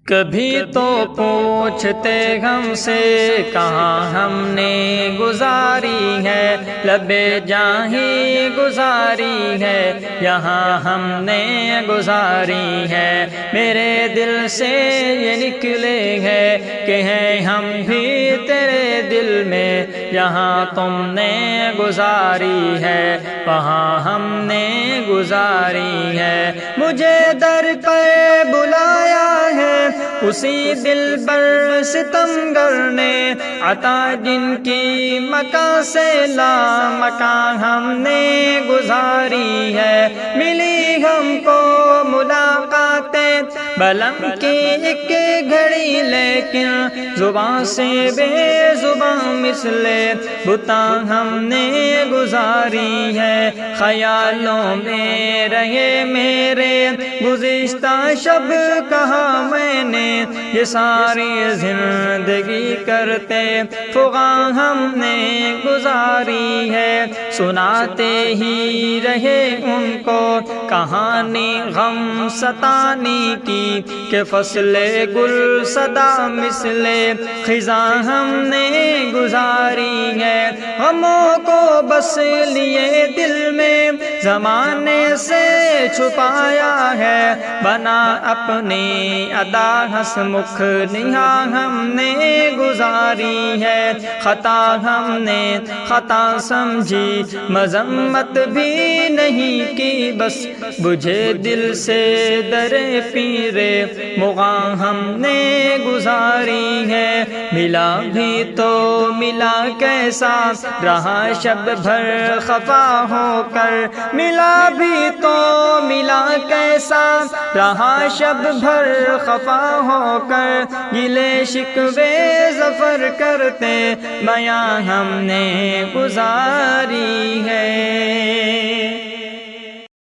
کبھی تو پوچھتے ہم سے کہاں ہم نے گزاری ہے، لبے جاہی گزاری ہے یہاں ہم نے گزاری ہے۔ میرے دل سے یہ نکلے ہے کہ ہیں ہم بھی تیرے دل میں، یہاں تم نے گزاری ہے وہاں ہم نے گزاری ہے۔ مجھے در پر بلایا ہے اسی دل بر ستمگر نے، عطا جن کی مکان سے لا مکان ہم نے گزاری ہے۔ ملی ہم کو ملاقاتیں بلم کی ایک گھڑی، لیکن زباں سے بے زباں مثل بتاں ہم نے گزاری ہے۔ خیالوں میں رہے میرے گزشتہ شب، کہا میں نے یہ ساری زندگی کرتے فغاں ہم نے گزاری ہے۔ سناتے ہی رہے ان کو کہانی غم ستانی کی، کہ فصل گل صدا مثل خزاں ہم نے گزاری ہے۔ غموں کو بس لیے دل میں زمانے سے چھپایا ہے، بنا اپنی ادا ہنس مکھ نہاں ہم نے گزاری ہے۔ خطا ہم نے خطا سمجھی مذمت بھی نہیں کی، بس بجھے دل سے در پیر مغاں ہم نے گزاری ہے۔ ملا بھی تو ملا کیسا رہا شب بھر خفا ہو کر، ملا بھی تو ملا کیسا رہا شب بھر خفا ہو کر، گلے شکوے ظفر کرتے بیاں ہم نے گزاری